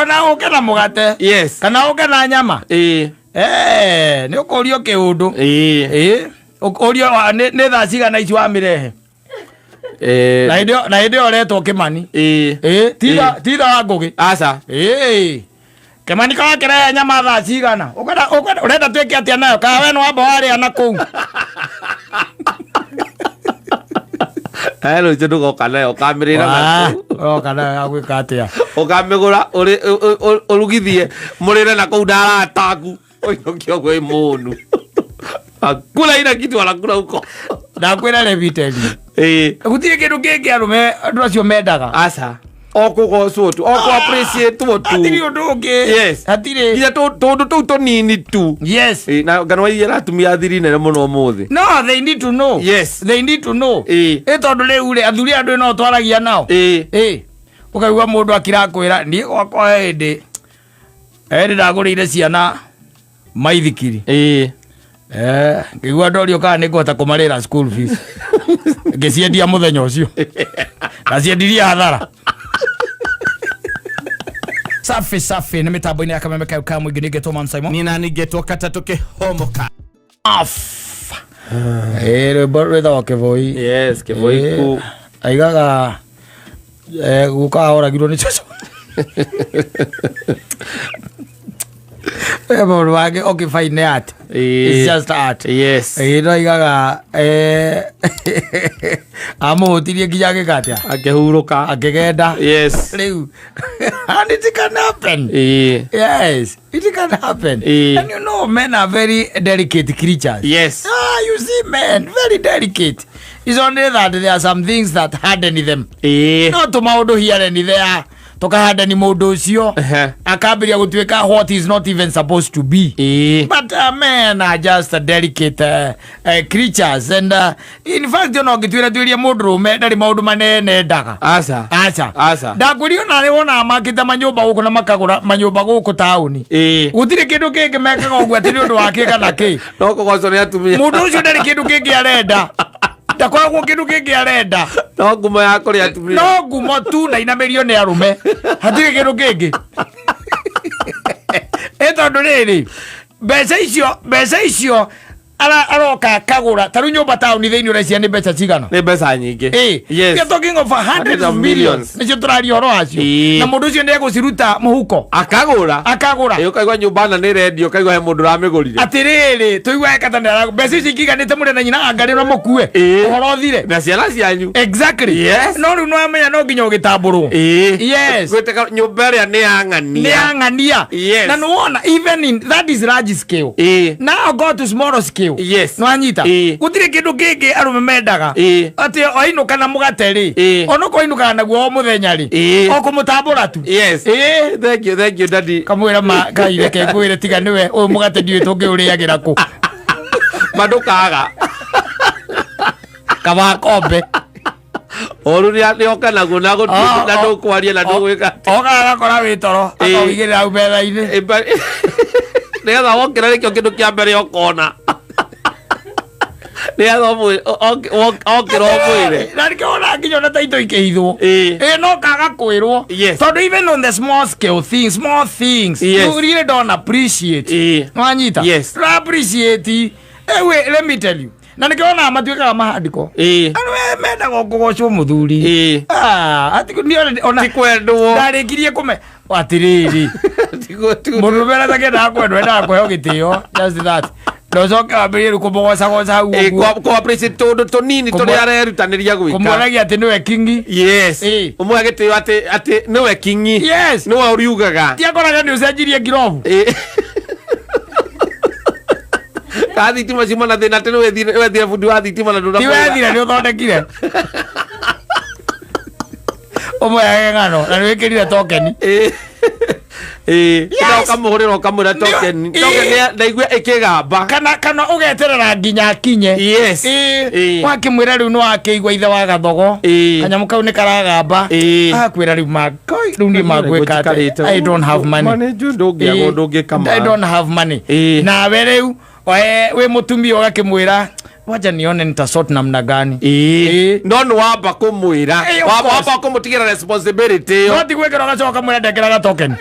ona oke na mugate yes kana oke na nyama ni ukorio kiundu ukorio ni thaa cigana ici wa mirehe na ndio oretwo Kimani titha wa ngugi aca Kimani kwa kirehe nyama thaa cigana urenda twike atia nayo ka we no wamba waria na kuu Hello jodo go kana o kamerera na o kana agwika atia o kamegura urugithie murire na kuu ndara ataku oyo kio gwe munu akula ina kitu wala kula uko ndakwira reviteli gutire kindu kingi arume andu acio mendaga aca okugocwo tu appreciate tu atiri undu ungi yes atiri ira tondu tu nini tu yes na ganwa ira atumia thiri nene muno muthi no they need to know yes they need to know tondu riu ri athuri andu no twaragia nao ukaigua mundu akirakwira ni gwakwa hindi ndagurire ciana maithikiri ngigua ndorio kana ni ngota kumarira school fees ngiciendia muthenya ucio na ciendiria hathara safi ni mitambo-ini ya KamemeFM mwingi ningetwo Mansimo nina ningetwo Katatuke homoka rwimbo rwithawa kivoi yes kivoi ku aigaga gukahoragirwo ni coco maundu make okay fine art it's just art yes no igaga amuhutirie nginya gikatia akihuruka akigenda yes riu and it can happen yes it can happen and you know men are very delicate creatures yes you see men very delicate. It's only that there are some things that harden them not to maundu here and there tukahanda ni mundu ucio akambiria gutwika what is not even supposed to be but men are just delicate creatures and in fact you know gitwira twiria mundu rume ndari maundu manene ndaga aca ndakurio na ri wona makita manyumba guku na makagura manyumba guku tauni gutire kindu kingi mekaga ugwa tiri undu wake kana ki no kugoco ni atumia mundu ucio ndari kindu kingi arenda ndakoragwo kindu kingi arenda no ngumo ya kuri atumia no ngumo tu na inamerio ni arume hatire kindu kingi tondu riri mbeca icio aroka kagura taru nyumba tauni thiini urecia ni mbeca cigana ni mbeca nyingi yes we are talking of hundreds of millions nicio turari horo acio na mundu ucio ndego ciruta muhuko akagura ukaigwa nyumba na ni redio ukaigwa he mundu ramigurire atiriri tuigwa katanira mbeca icio ikiganite muri na nyina angari no mukue uhoro thire na ciana cianyu exactly yes no riu no amenya no nginya ugitamburwo yes gweteka nyumba ria ni angania na no wona even in that is large scale now go to small scale yes no anyita gutire kindu kingi arume mendaga ati oinuka na mugate ri onoko oinuka na guo muthenya ri okumutambura tu yes thank you daddy kamwira ma kaire ke ngwire tiga niwe uyu mugate ndiwe tungiuriagira ku madukaga kabakombe oruria nioka na guna gutuka na ndukwaria na ndugwika ogaga kora witoro akawigirira au betha-ini nigetha wokira nikio kindu kia mbere okona nigetha okira omwire na nikiona nginya na taito ikihithwo no kaga kwirwo tondu even on the small things you really don't appreciate no anyita appreciate let me tell you na nikiona matuikaga mahandiko anu mendaga kugocwo muthuri ati ona tikwendwo ndarikirie kume atiriri mundu bera takenda kwendwo enda kweo gitio just that ndocoke wambirie kumugocagoca hau ko appreciate tondu tonini turi arerutaniria gwika kumwonagia ati niwe kingi yes umwe agitio ati niwe kingi yes niwe uriugaga tiakoraga ni ucenjirie ngirovu kathi tima cima na thina tene wethire bundi wa thitima na ndura tiwethire ni uthondekire umwe ageng'ano na niwikirire tokeni ukamuhurira ukamwira token ndaigua ikigamba kana ugeterera nginya akinye wakimwira riu ni wakiigua ithe wa gathogo kanyamu kau ni karagamba akwira riu makoi riu ni magwika I don't have money ndungika I don't have money nawe riu we mutumia ugakimwira wacha nione nitasort namna gani. No wamba kumwira wamba kumutigira responsibility no tigwekera gacoka mwira ndekeraga token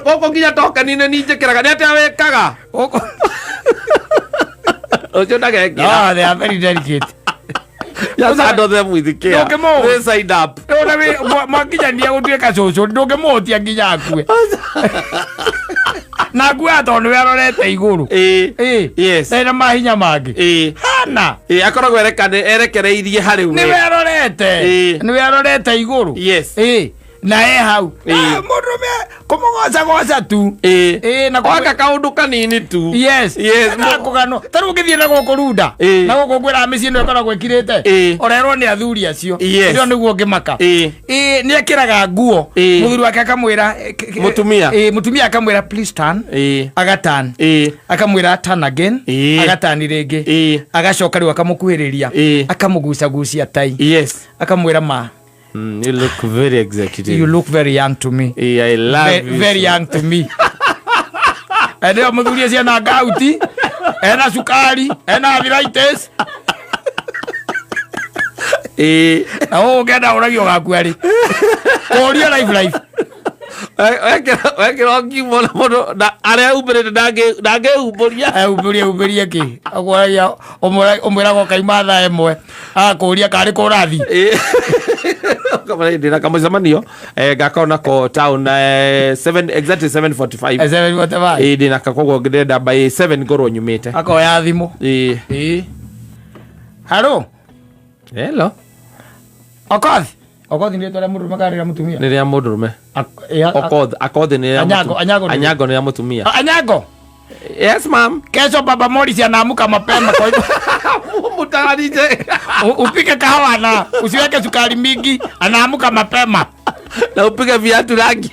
goko nginya token ine ninjekeraga ni atia wekaga ocio ndagekira. They are very delicate. Just handle them with care. They side up. Ona we mwakinya ndia gutuika cucu ndungimutia nginya akue. Na gwa tondu we arorete iguru. Yes. Tena mahinya mangi. Hana. Akoragwo erekereirie hari we. Ni we arorete. Ni we arorete iguru. Yes. Na hau. Murume kumugoca tu. Na kwaka kaundu kanini tu. Yes. Na kugano. Taru ngithie na goko runda. Na goko gwira micii no ikoragwo ikirite. Orerwo ni athuri acio. Ndio niguo ngimaka. Ni ekiraga nguo. Muthuri wake akamwira mutumia. Mutumia akamwira please turn. Agatan. Akamwira turn again. Agatani ringi. Agacoka riu akamukuhiriria. Akamuguca gucia tai. Yes. Akamwira ma. You look very executive. You look very young to me. I love you. Very young to me. Ndio muthuria ciana gauti, ena sukari, ena arthritis. Ngenda uragio gaku ari. Koria life. Wekera ngimo na mono na aria umbirite ndangeumbũria. Umbũria ki? Agwaya omwira go kaima tha emwe. Akuria kari kurathi. Kama ndina kama zamanio gakona ko town 7 exactly 7:45. 7:45. Ndina kakogwo ngenda by 7 ngorwo nyumite. Akoya thimu. Hello. Hello. Okothi ndio tole mundu makarira mutumia. Ni ria mundurume. Okothi ni ria Anyago ni ria mutumia. Anyago. Yes ma'am. Kesho baba Morris anaamuka mapema kwa hivyo mutarije. Upike kahawa na usiweke sukari mingi, anaamuka mapema. Na upike viatu rangi.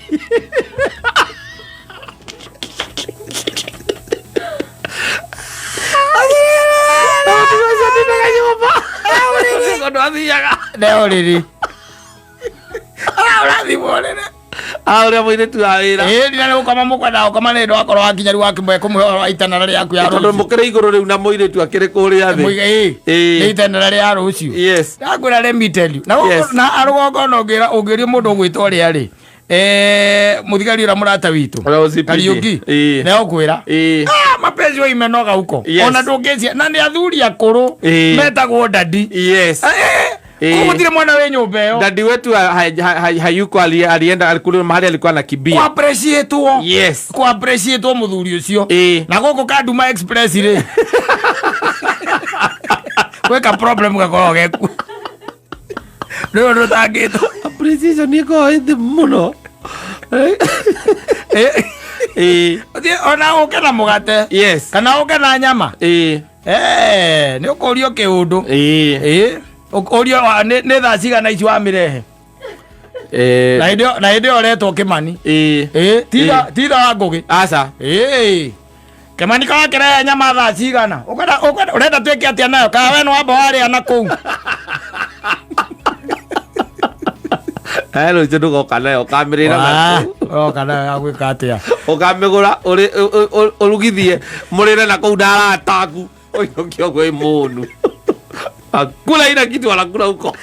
Ahora mwine tu awira. Ndina ukama mukwana ukama ne ndo akorwo akinya ri wakimwe kumuhora itana rari yaku ya ndo mukire iguru ri na mwine tu akire kuri athi. Ni itana rari ya rucio. Yes. Ngura let me tell you. Na arugongo no ngira ungiria mundu gwitwa ri ari. Muthigari ura murata witu. Kariuki. Na ukwira. Mapenzi wa imenoga huko. Ona ndungezia na ni athuri akuru metagwo dadi. Yes. Kumutire mwana we nyumba yo. Dadi wetu hayuko alienda alikule mahali alikuwa anakimbia. Ku appreciate wo. Yes. Ku appreciate wo muthuri ucio. Na goko Kaduma Express ri. Weka problem gakoro geku. Ndo tagito. Appreciation niko inde muno. Ona ukena mugate. Yes. Kana ukena nyama. Ni ukorio kiundu. Orio ne tha cigana ici wa mirehe. Na ndio retwo Kimani. Titha wa ngugi. Aca. Kimani ka kire nyama tha cigana. Urenda tweke atia nayo ka we no amba wari ana kuu. Hello jedu go kana o kamerera na. Kana agwika atia. Ukamegura urugithie murire na Gutaara ataku. Oyo kio gwe munu. Akula ina kitu anakula huko.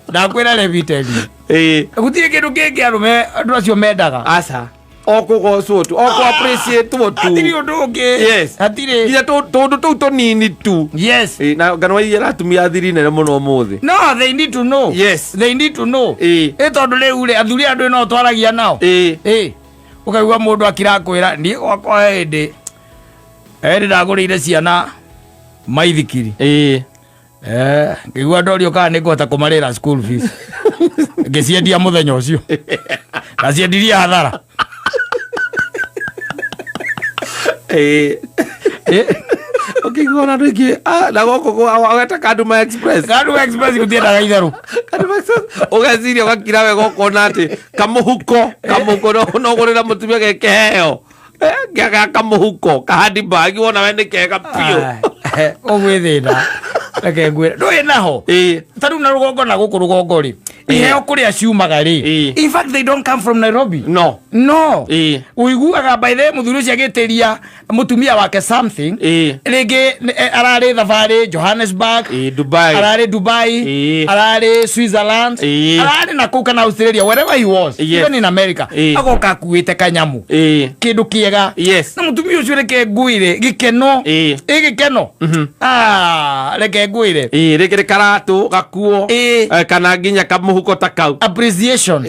Ndakwira leviteli. Gutire kindu kingi Arume andu acio Mendaga. Aca. Okugocwo tu, appreciate tu. Atiri undu ungi. Yes. Atiri. Ira to nini tu. Yes. Na ganwa ira atumia thiri nene muno muthi. No, they need to know. Yes. They need to know. Tondu riu ri athuri andu no twaragia nao. Ukaigua mundu akirakwira ni gwakwa hindi. Ndagurire ciana maithikiri. Ngigua ndorio kana ningota kumarira school fees. Ngiciendia muthenya ucio. Ngaciendiria hathara. Okay, ngona ndiki na goko agata Kaduma Express. Kaduma Express gutiendaga itheru. Kaduma Express ugaciria ugakira we goko na ati kamuhuko no gurira mutumia gekeheo. Gaga kamuhuko kahandi bagi wona we nikega pio. Ogwithina. Ake ngwira. Ndui naho. Taru na rugongo na guku rugongo ri. iheo kuria ciumaga ri in fact they don't come from Nairobi no uiguaga by the muthuri ucio agitiria mutumia wake something rege arari thabari Johannesburg Dubai arari Switzerland arari na kuka na Australia wherever he was even in America agoka kuite kanyamu kindu kiega na mutumia ucio reke nguire gikeno gikeno reke nguire reke karatu gakuo kana nginya kamuhuko takau appreciation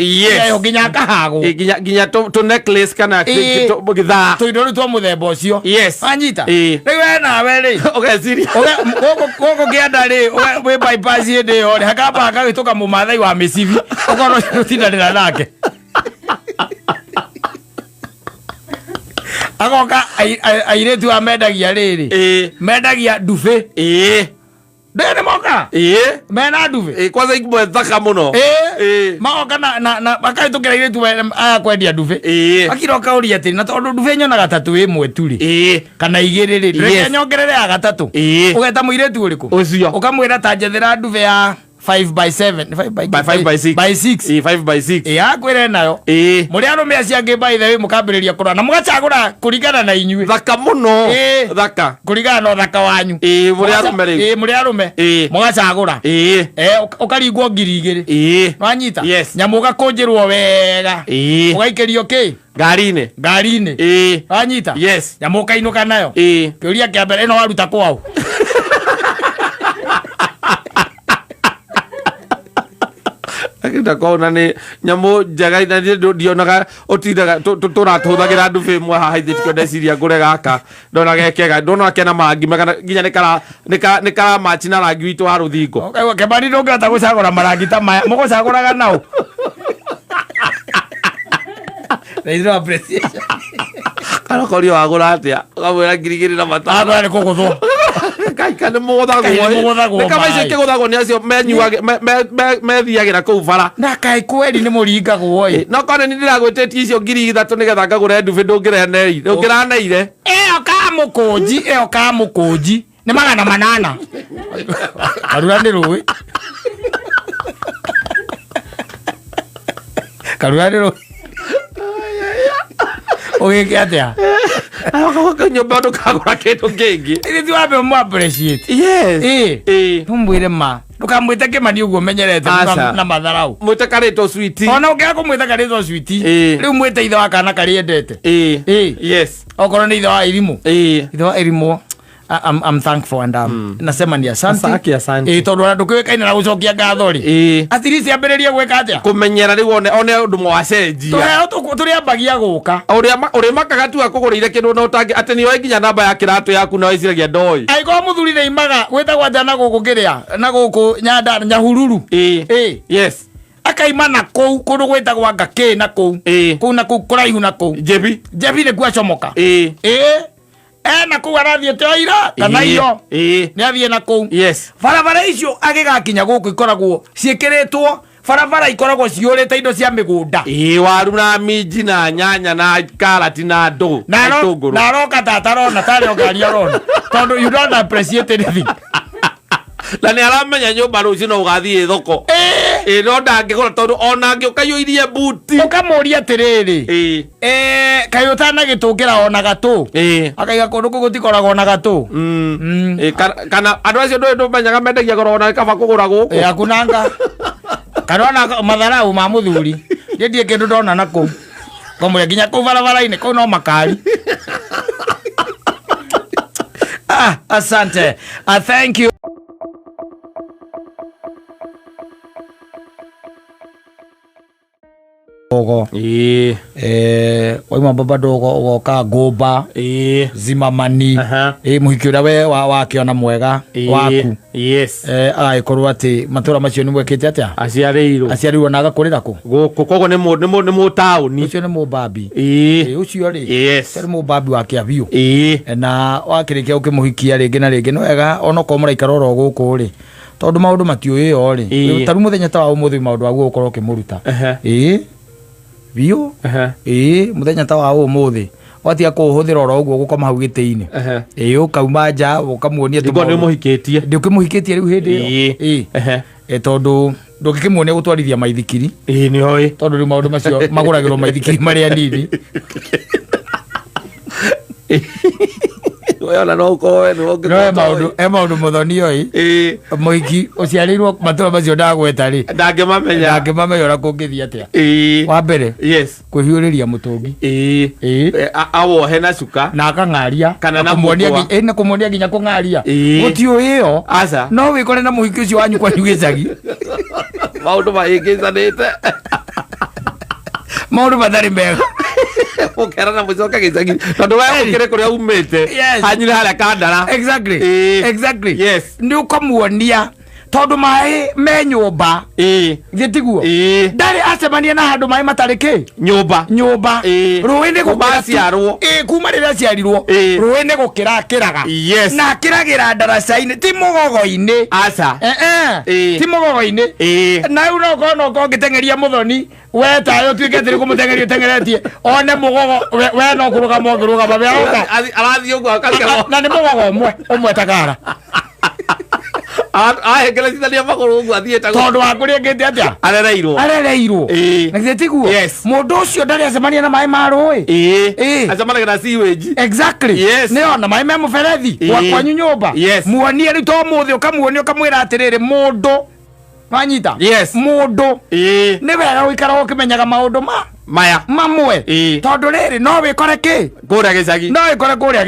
nginya kahago nginya to necklace kana githa to indo twa muthemba ucio anyita riwe nawe ri ugeciria goko gianda ri we bypass inde yo ri hakaba agituka mumathai wa micibi ukorwo rutindanira nake agoka airetu wa Mendagia riri Mendagia dufe Dene moka mena duve kwanza ikibwe thaka muno maoka na bakaitukira iretu aya kwendia duve akiroka uri ati na tondu duve nyona gatatu imwe turi kana igiriri reke nyongerere ya gatatu ugeta muiretu uriku ucio ukamwira ta njethera duve ya 5x7 5x6 5x6 akwire nayo muri arume aciange by the way mukambiriria kura na mugacagura kuringana na inyui thaka muno thaka kuringana no thaka wanyu muri arume mugacagura ukaringwo ngiri igiri nwanyita nyamu ugakunjirwo wega ugaikirio ki ngari-ini nwanyita nyamu ukainuka nayo kiuria kia mbere no waruta kwao akita kona ni nyamu jaga na ndionaga otindaga turatuthagira ndufe mwa haithitio ndeciria ngure gaka ndona gekega ndona kena mangi magana nginya nikara machi na rangi witu wa ruthingo kebani ndongata gucagura marangi ta maya mugucaguraga nao Reizro appreciation kana korio agura atia ukamwira ngirigiri na matano ari kuguthwo kai kana muguthagwo kama icio kiguthagwo ni acio menyuage methiagira kuu bara na kai kweli ni muringagwo no kone ni ndiragwetetie icio ngiri 3 nigetha ngagure ndufe ndungiraneire eo kamukunji ni 800 karura ni ruwi oge atia ako nyumba ndo kagura kindu kingi ili tuwape mu appreciate tumwire ma ndukamwite kimani uguo menyerete na matharau mwite karito sweet ona ukia kumwita karito sweet riu mwite ithe wa kana kari endete okoro ni ithe wa irimu I'm thankful and nasema ni asante tondu na ndukiwekaina na gucokia ngatho ri at least ambiririe gwika atia kumenyera ri one ndumo wa cenjia turi ambagia guka uri makaga tu akugurire kindu no utangi ati ni nginya namba ya kiratu yaku na wiciragia ndoi aiko muthuri ne imaga gwitagwa jana guku kiria na guku nyanda nyahururu akaima na kou kundu gwitagwa ngaki na kou na kou kuraihu na kou jebi ne kwacomoka na kou arathiete oira kana iyo ni athie na kou barabara icio agigakinya guku ikoragwo ciekiritwo barabara ikoragwo ciurite indo cia migunda waru na minji na nyanya na karati na ndo na roka tatarona tari ogari orona tondu you don't appreciate anything na ni aramenya nyumba rucio no ugathie thoko no ndangigura tondu ona ngiukayo irie buti ukamuria atiriri kayo tana gitungira ona gatu akaiga kundu gutikoragwo na gatu kana andu acio ndu menyaga mendagia goro ona kaba kugura guku akunanga kana matharau ma muthuri ndie kindu ndona nako komuria nginya ku barabara-ini ko no makari asante thank you ogo waima baba dogo ugoka ngumba zimamani muhiki uria we wakiona mwega waku agaikorwo ati matura macio ni mwekite atia aciarirwo na agakurira ku guku kogo ni mu tauni ucio ni mubambi ucio ri ni mubambi wa kiabiu na wakirikia ukimuhikia ringi na ringi no wega ona ko muraikara ro guku ri tondu maundu matiuyo ri taru muthenya ta wa umuthi maundu waguo ukorwo ukimuruta biu muthenya ta wa umuthi watia kuhuthira ro uguo gukoma hau giti-ini ukauma nja ukamuonia tu ngo ni muhikitie riu hindi iyo tondu ndũngĩkĩmuonia gũtwarithia maithikiri nĩ oĩ tondũ rĩu maũndũ macio magũragĩrwo maithikiri marĩa nini ona no ũkorwo maũndũ mũthoni oĩ mũhiki ũciarĩirwo matũra macio ndagweta-rĩ ndangĩmamenya ũrĩa kũngĩthiĩ atĩa wa mbere kwĩhiũrĩria mũtũngi awohe na cuka na akang'aria kana na kũmuonia nginya kũng'aria gũtiũĩ ĩyo no wĩkore na mũhiki ũcio wanyu kwanyu gĩcagi maũndũ mahĩngĩcanĩte maũndũ matarĩ mega ũkera na mũcoka gĩcagi tondũ we ũkĩre kũrĩa umĩte hanyire harĩa kandara exactly nĩ ũkamuonia tondũ maĩ me nyũmba gĩtiguo ndarĩ acemania na handũ maĩ matarĩ kĩ nyũmba rũĩ-inĩ kuma rĩrĩa aciarirwo rũĩ-inĩ gũkĩrakĩraga na akĩragĩra ndaraca-inĩ ti mũgogo-inĩ ti mũgogo-inĩ na rĩu no ũkorwo ngĩteng'eria mũthoni we tayo tuĩke atĩ nĩkũmũteng'eria ũteng'eretie one mũgogo we no kũrũgama ũngĩrũgama arathiĩ ũguo na nĩ mũgogo ũmwe takara ahengerecithania magũrũ ũguo athiĩte tondũ wa kũrĩa ngĩte atĩa arereirwo na githĩ tiguo mũndũ ũcio ndarĩ acemania na maĩ ma rũĩ acemanagia na sewage nĩ ona maĩ me mũberethi gwa kwanyu nyũmba muonie rĩu to mũthĩ ũkamuonia ũkamwĩra atĩrĩrĩ mũndũ wanyita mũndũ nĩ wega gũikara ũkĩmenyaga maũndũ maya mamwe tondũ rĩrĩ no wĩkore kĩ kũrĩa gĩcagi na wĩkore kũrĩa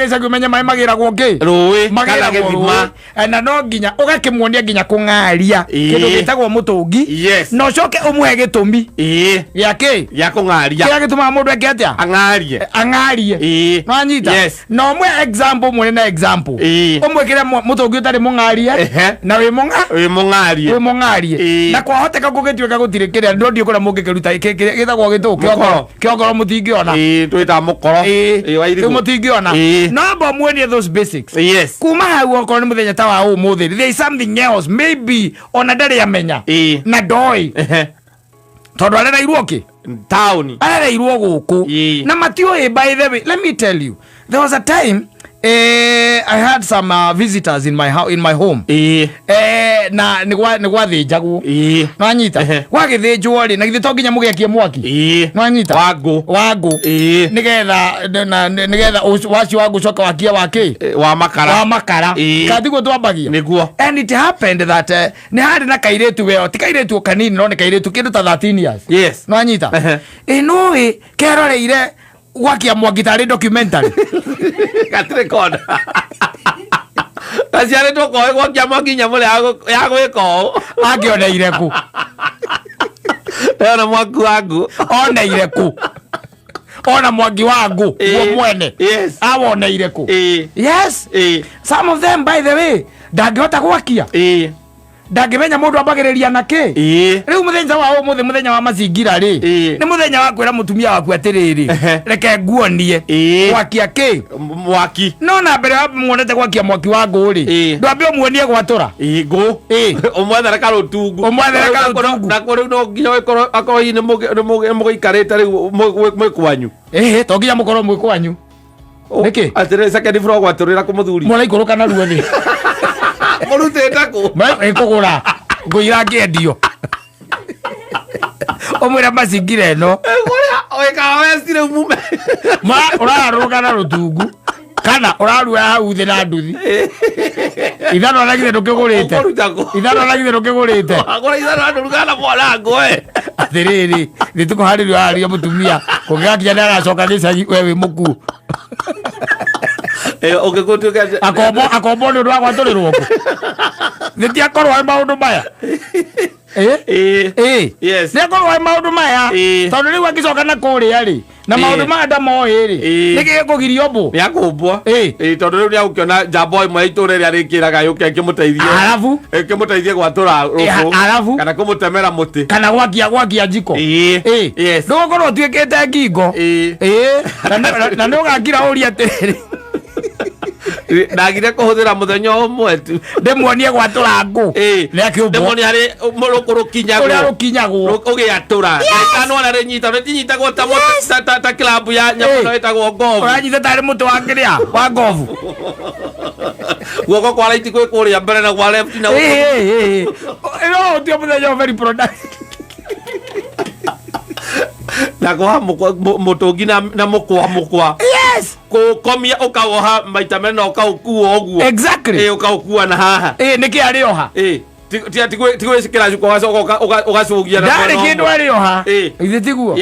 gĩcagi ũmenye maĩ magĩragwo kĩ rũĩ magĩragwo rũĩ na no nginya ũgakĩmuonia nginya kũng'aria kĩndũ gĩtagwo mũtũngi na ũcoke ũmũhe gĩtũmi gĩa kĩ gĩa kũng'aria kĩrĩa gĩtũmaga mũndũ eke atĩa ang'arie wanyita na ũmwe example mwene na example ũmwĩkĩre mũtũngi ũtarĩ mũng'arie na wĩ mũng'arie na kwahoteka gũgĩtuĩka gũtirĩ kĩrĩa ndũndiĩ kũrĩa mũngĩkĩruta gĩtagwo gĩtũũ kĩongoro mũtingĩona twĩta mũkoro mũtingĩona no mba muonie those basics kuma hau okorwo nĩ mũthenya ta wa ũmũthĩ there is something else maybe ona ndarĩ amenya na ndoĩ tondũ arereirwo kĩ taũni arereirwo gũkũ na matiũĩ by the way let me tell you there was a time I had some visitors in my home. Na nĩ gwathĩnjagwo. Nwanyita. Gwagĩthĩnjwo rĩ na githĩ to nginya mũgĩakie mwaki. Nwanyita. Wangũ. Nĩgetha wacio wangũ coka wakia wakĩ. Wa makara. Kathiguo twambagia. Nĩguo. And it happened that nĩ harĩ na kairĩtu weo ti kairĩtu kanini no nĩ kairĩtu kĩndũ ta 13 years. Nwanyita. Nũĩ keroreire gwakia mwaki tarĩ documentary gatirĩ konda taciarĩtwo koĩ gwakia mwaki nyamũ ya gwĩka ũũ angĩoneire kũ ona mwaki wa ngũ oneire kũ ona mwaki wa ngũ guo mwene awoneire kũ some of them by the way ndangĩhota gwakia ndangĩmenya mũndũ ambagĩrĩria na kĩ rĩu mũthenya wa ũmũthĩ mũthenya wa macingira rĩ nĩ mũthenya wa kwĩra mũtumia waku atĩrĩrĩ reke nguonie gwakia kĩ mwaki no na mbere wa muonete gwakia mwaki wa ngũ rĩ ndwambe ũmuonie gwatũra ngũ ũmwethere karũtungu na kũrĩu no nginya akorwo hihi nĩ mũgĩikarĩte rĩu mwĩ kwanyu to nginya mũkorwo mwĩ kwanyu nĩkĩ atĩrĩrĩ second floor gwatũrĩra kũmũthuri mũraikũrũka na ruo thĩ mũrutĩte kũ kũgũra ngũira ngĩendio ũmwĩra macingira ĩno wĩkaga wecire umume ũrarũrũka na rũtungu kana ũrarua hau thĩ na nduthi ithano aragire ndũkĩgũrĩte agũra ithano andũruga na mwanango atĩrĩrĩ nĩtũkũharĩrio haria mũtumia kũngĩgakinya nĩ agacoka gĩcagi we wĩ mũkuũ akombo nĩ ũndũ wa gwatũrĩrwo kũ nĩtiakorwo harĩ maũndũ maya nĩakorwo harĩ maũndũ maya tondũ rĩu angĩcoka na kũrĩa rĩ na maũndũ maya ndamoĩ rĩ nĩgĩkũgirio mbũ nĩakũmbwo tondũ rĩu nĩagũkĩona njamba ĩmwe itũra rĩrĩa rĩkĩraga yũke ĩkĩmũteithie gwatũra rũbũ kana kũmũtemera mũtĩ kana gwakia njiko ndũgũkorwo ũtuĩkĩte ngingo na nĩũgakira ũria atĩrĩrĩ ndagire kũhũthĩra mũthenya ũmwe tu ndĩmuonie gwatũra ngũ ndĩmuonie harĩ rũkinyagwo ũgĩatũra kanona rĩnyita rĩtinyitagwo ta klabu ya nyamũ ĩtagwo ngovu ũranyita tarĩ mũtĩ wa kĩrĩa wa ngovu Guoko kwa right kwe kuria mbere na kwa left na no tio muthenya very productive na kwa mutungi na mukwa yes komia ukawoha maita mena ukaukuo oguo exactly ukaukua na haha niki arioha tigwe sikira juko ugacugia na ndari kindu arioha ithe tiguo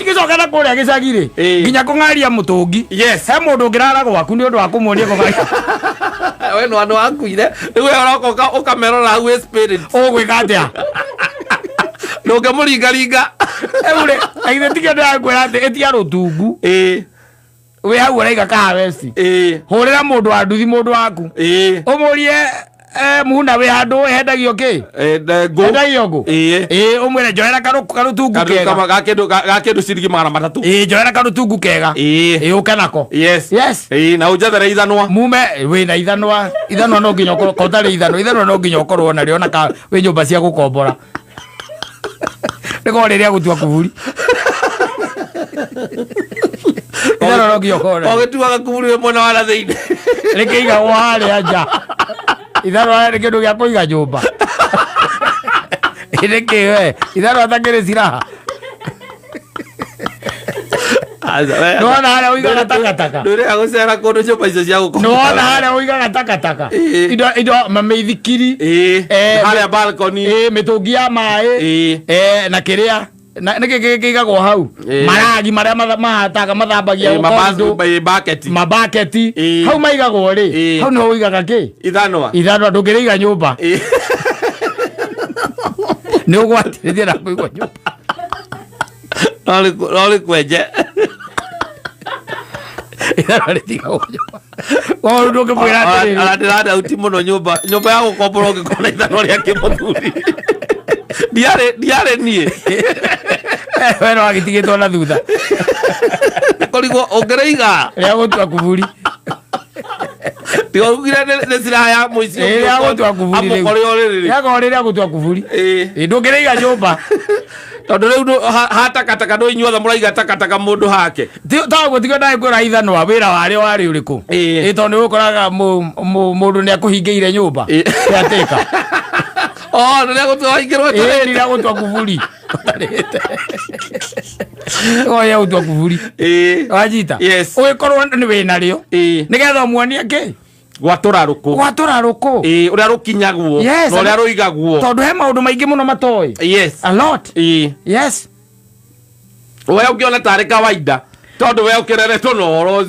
gicoka na kuria gicagire nginya kungaria mutungi he mundu ngirara gwaku ni undu wa kumuonia kugaria we no anu akuire niwe uroka ukamerora hau spirit ugwika atia ndoge muringaringa eure aithe tiga ndagwira ati etia rutungu we hau uraiga kahaweci hurira mundu wa nduthi mundu waku umurie muna we handu hendagio ki hendagio ngu umwire njoera karutungu kega ga kindu ciringi 300 njoera karutungu kega uke nako yes na unjethere ithanwa mume we na ithanwa no nginya ukorwo kotari ithanwa no nginya ukorwo na rio na we nyumba cia gukombora niko riria gutua kuburi ithanwa no nginya ukorwo ogituaga kuburi we mwena wa thiini rikiiga wale aja ithanwa ni kindu gia kuiga nyumba irikiwe ithanwa takiri ciraha Nona haria uigaga takataka ndure agucera kundu nyumba icio cia gukomba nona haria uigaga takataka indo mameithikiri haria balcony mitungi ya mai na kiria niki kigagwo hau maragi maria mahataga mathambagia mabaketi hau maigagwo ri hau no uigaga ki ithanwa ndungiriiga nyumba ni ugwatirithia na kuigwa nyumba noli kwenje ithanwa ritigagwo nyumba wao ndungimwira atiriri aratirada uti muno nyumba ya gukombora ungikona ithanwa ria kimuthuri diare nie we no agitigitwo na thutha korigwo ongereiga ria gutua kuburi tigogire ne sira ya muici ria gutua kuburi ria gutua kuburi ndungireiga nyumba tondu riu hatakataka no inyuothe muraiga takataka mundu hake taguo tiga ndai kwira ithanwa wira wario wari uriku tondu ukoraga mundu ni akuhingiire nyumba atika ria gutua ingirwo ria gutua kuburi oya gutua kuburi wajita ugikorwo ni wina rio nigetha umuonie ki gwatura ruku uria rukinyagwo no uria ruigagwo tondu he maundu maingi muno matoi a lot yes we ungiona tari kawaida tondu we ukireretwo no horo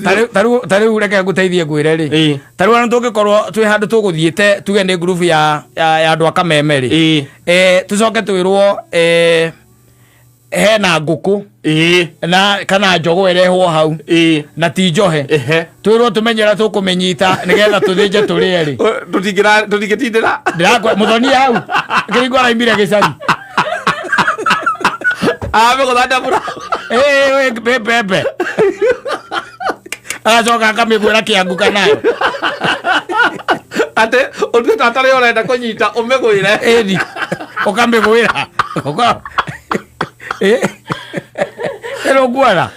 tariu reke nguteithie ngwire ri tariu ana tungikorwo twi handu tuguthiite tuge ni group ya andu a Kameme ri tucoke twirwo hena nguku na kana njogo erehwo hau na ti njohe twirwo tumenyera tukumenyita nigetha tuthinje turie ri tutingitindira ndirakwa muthonia hau kiringo araimire gicari ave guthanda bura we pepe agacoka akamigwira kiangu kanayo ate undu tatari urenda kunyita umigwire edi ukamigwira ero gwara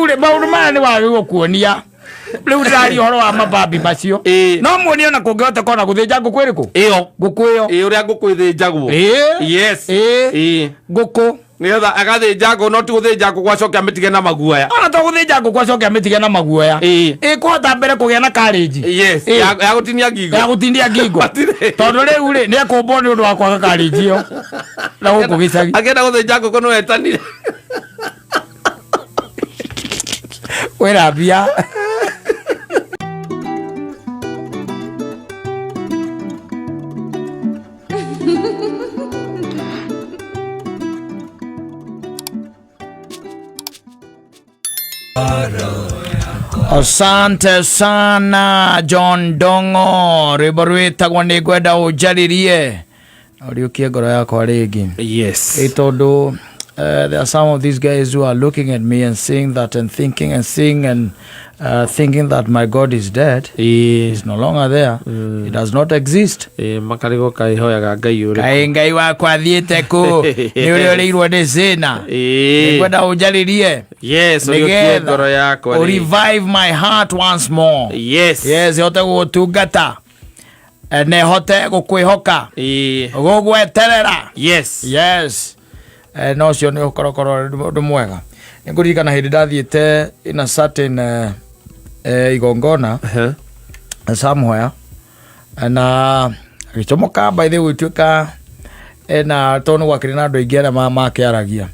ule maundu maya ni wagirwo kuonia riu ndari horo wa mababi macio no muonia na kungihota kona guthinja nguku iriku nguku iyo uria nguku ithinjagwo yes nguku nigetha agathinja nguku no ti guthinja nguku acoke amitige na maguoya ona to guthinja nguku acoke amitige na maguoya kuhota mbere kugia na courage ya gutinia ngingo tondu riu ri ni akumbwo ni undu wa kwaga courage iyo na guku gicagi agenda guthinja nguku no etanire wera bia asante sana John Dongo rwimbo rwitagwo ni ngwenda unjaririe uriukie ngoro yakwa ringi yes tondu there are some of these guys who are looking at me and saying that and thinking and seeing and thinking that my God is dead. He's no longer there. He does not exist. Makarigo kaihoyaga ngai uri. Ngai wakwa athiete ku ni uri urirwo ni zina. Nikwenda unjaririe. Yes, urikie ngoro yakwa. Revive my heart once more. Yes. Yes, yote gutungata. Ne hote gukwihoka. Gugweterera. Yes. Yes. No cio ni ukorokoro ndu mwega. Ningurikana hindi ndathiete in a certain igongona somewhere na gichomoka by the way tuka na tonu wakiri na andu aingi na makiaragia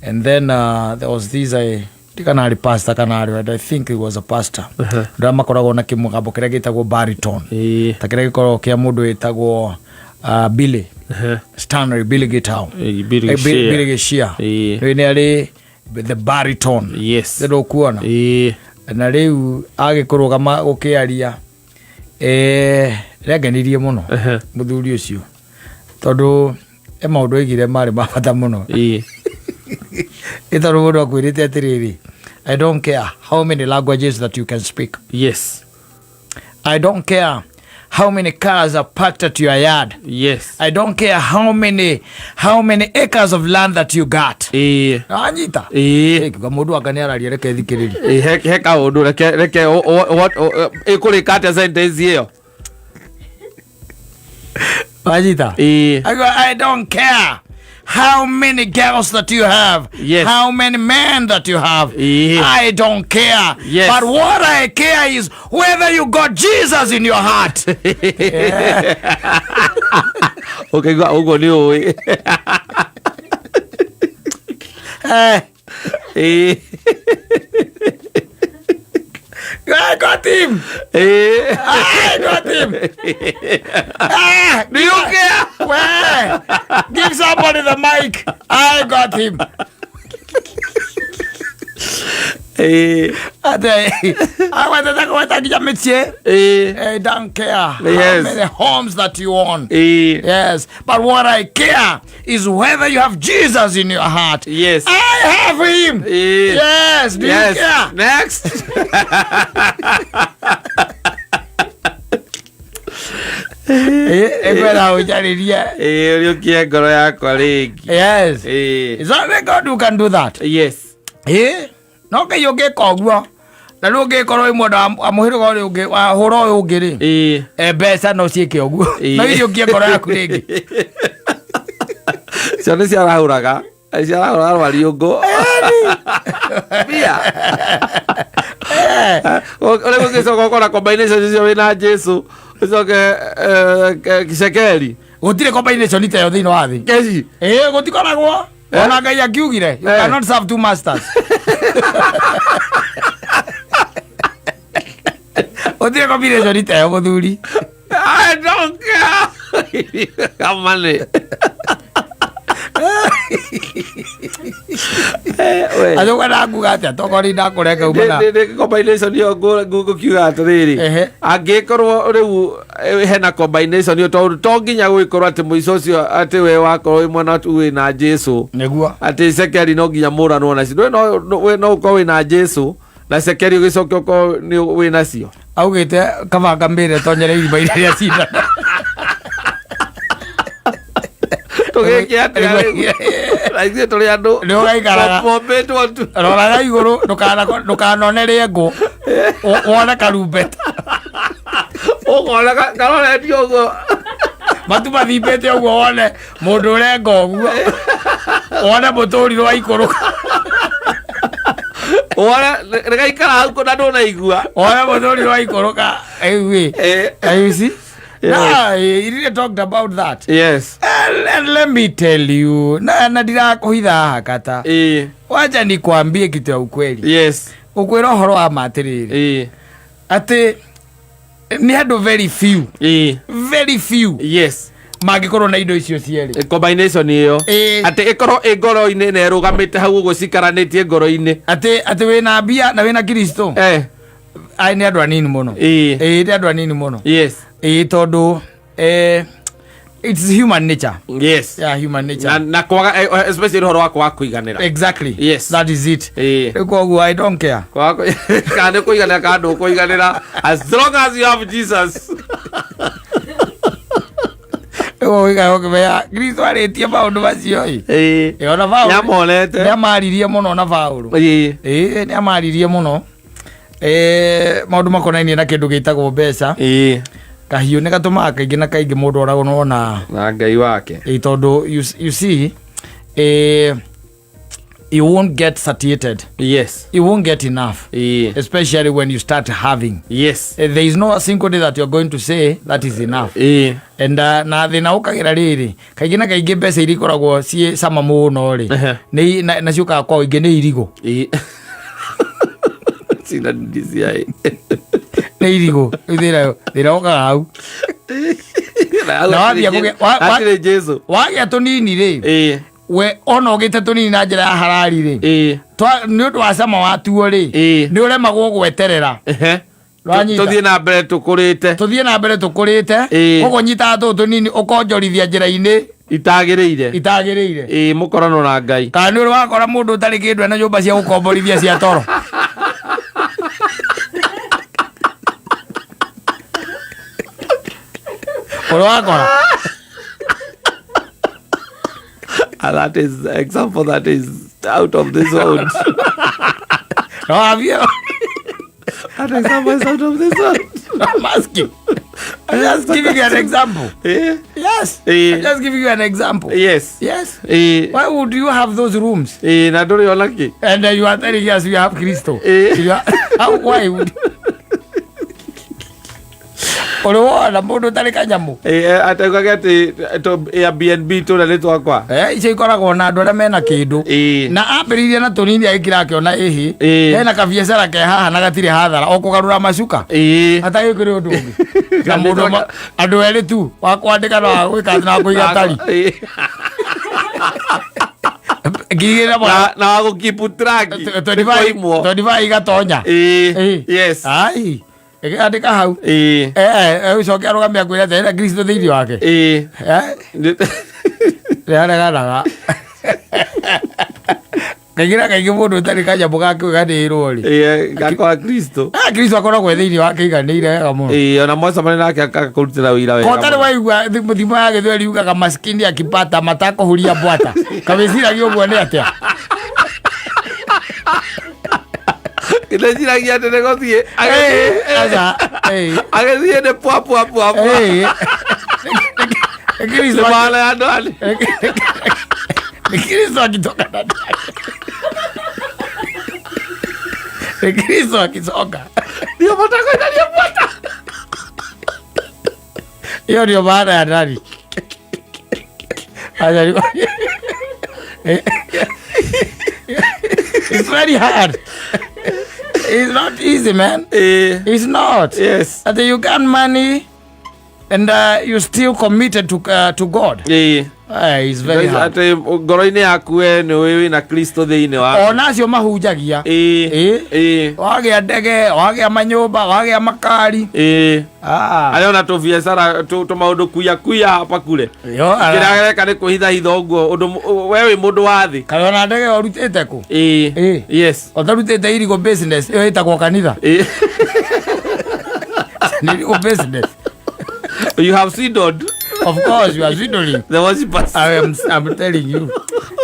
and then there was this tikana ali pastor and I think it was a pastor ndama koragwo na kimugambo kiria gitagwo baritone ta kiria gikorwo kia mundu witagwo Billy Stanley Billy Gutaara Billy Gishia ni ali the baritone. Yes. Ndio kuona. Na riu agikurugama ukiaria reganirie muno muthuri ucio tondu maundu igire mari mabata muno itoru mundu akwirite atiriri I don't care how many languages that you can speak. Yes. I don't care how many cars are parked at your yard. Yes. I don't care how many acres of land that you got. Anyita. Kwa mundu akaniararia reke thikiriri. Heka undu reke what ekuri kata sentence hiyo. Anyita. I don't care how many girls that you have. Yes. How many men that you have. I don't care. Yes. But what I care is whether you got Jesus in your heart. Okay, go ugo ni oi. I got him. I got him. Do you care? Where? Give somebody the mic. I got him. I want to talk about I don't care how many homes that you own. Yes. But what I care is whether you have Jesus in your heart. Yes. I have him. Yes. Do you care? Next. Yes. Is only God who can do that. Yes. No ke yoge kogwo na ruge korwo imwe amuhiro gori uge horo uge ri besa no cieke ogwo no irio kie koro yaku ringi ciana cia rahuraga arwari ugo bia ole gugicoko kora combination cio wina Jesu ucoke kicekeri gutire combination ite yo thino wa thi keci gutikoragwo ona ngai akiugire you cannot serve two masters. Otire combination ite yo muthuri. I don't care. Come on. Ajo kana ngugata tokori ndakureka umana combination yo gugu kiuga atiriri angikorwo riu hena combination yo to nginya guikorwo ati muico cio ati we wakorwo imwana tu we na Jesu neguo ati sekeri no nginya murano na cio no uko we na Jesu na sekeri ugicoke uko ni we na cio augite kabanga mbire tonyere iriba iria cinda tugekia raisi tuli andu ni ugaikaraga popetwo tu roraga iguru ndukanonere ngo wona karumbeta ugona karore tiogo matu mathibete uguo wone mundu urenga uguo wone muturi rwa ikuruka wona regaikara hau ko ndona igua wone muturi rwa ikuruka you see. Yeah, he really talked about that. Yes. And let me tell you, na dira kuhitha hakata. Wacha nikwambie kitu ya ukweli. Yes. Ukweli horo wa matiriri. Ate ni hado very few. Very few. Yes. Magikorwo na indo icio cieri. Combination iyo. Ate ikorwo igoro-ini na rugamite hau gucikaranetie ngoro-ini. Ate wina bia na wina Kristo. Ai ni andu anini muno. Ni andu anini muno. Yes. Tondu it's human nature. Yes. Yeah, human nature. Na kwaga especially horo wako kuiganira. Exactly. Yes. That is it. Kwa I don't care. Kwa kande kuiganira kando kuiganira as long as you have Jesus. Kristo arĩtie maũndũ macio ona nĩamaririe mũno na Paulo nĩamaririe mũno maũndũ makonainie na kĩndũ gĩtagwo mbeca kahiũ nĩ gatũmaga kaingĩ na kaingĩ mũndũ oragwo na Ngai wake tondũ you see you won't get satiated. Yes. You won't get enough. Especially when you start having. Yes. There is no single day that you're going to say that is enough. And na thina ukagira riri kaingĩ na kaingĩ mbeca irikoragwo cie sama mũno ri ni na ciuka kwa ingĩ nĩ irigo sina ndisia nĩ irigo thira ukaga hau na wabia Jesu wagĩa tũnini ri we ona ũgĩte tũnini na njĩra ya harari ri nĩ ũndũ wa cama watuo ri nĩ ũremagwo gweterera tuthie na mbere tukurite koguo nyita tũnini ũkonjorithia njĩra-inĩ itagĩrĩire mũkorano na Ngai kana nĩ ũrĩ wakora mũndũ ũtarĩ kĩndũ na nyũmba cia gũkomborithia cia toro ũrĩ wakora. That is the example that is out of this world. No, have you? That example is out of this world. I'm asking. I'm just giving you an example. Yes. I'm just giving you an example. Yes. Yes. Why would you have those rooms? Na don't you lucky? And you are telling us you have Kristo. Why would Oroa mũndũ ũtarĩ kanyamu ataugaga atĩ Airbnb tũrĩa nĩ twakwa icio ikoragwo na andũ arĩa mena kĩndũ na ambĩrĩirie na tũnini agĩkĩra akĩona hena kabiacara ke haha na gatirĩ hathara o kũgarũra macuka atagĩkĩrĩ ũndũ ũngĩ na mũndũ andũ erĩ tu wa kwandĩka na wa gwĩka na kũiga tari na wa gũkipu track 25 igatonya yes ai andika hau ucoke arugame akwĩra atĩ Kristo thĩinĩ wake nĩareganaga kaingĩ na kaingĩ mũndũ ũtarĩ kanyamu gakĩganĩrwo rĩ gakora Kristo akoragwo thĩinĩ wake iganĩire wega mũno ona mwacemania nake akakũrutĩra wĩra wega ũtarĩ waigua thimo ya gĩthweri yugaga maskini akipata matakũhuria mbwata kamĩciragia ũguo nĩ atĩa Kinajiragia atĩ nĩgũthiĩ agĩthiĩ nĩ pwa Kristo wale andũ ali Kristo akitoka na Kristo akitoka ndio mtakwenda ndio pwata hiyo ndio maana ya ndani it's very hard. It's not easy, man. It's not. Yes. That you got money and you're still committed to God. It's very hard. Ate ngoro-inĩ yaku we nĩ wĩ na Kristo thĩinĩ wa ona acio mahunjagia wagĩa ndege wagĩa manyũmba wagĩa makari arĩ ona tũbiacara tũmaũndũ kuya hapa kule kĩrĩa gereka nĩ kũhithahitha ũguo ũndũ we wĩ mũndũ wa thĩ kana ona ndege ũrutĩte kũ yes ũtarutĩte irigo business ĩyo ĩtagwo kanitha nĩ irigo business you have seeded. Of course, you are swiddling. The worshipers. I'm telling you.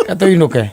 Kato inuke.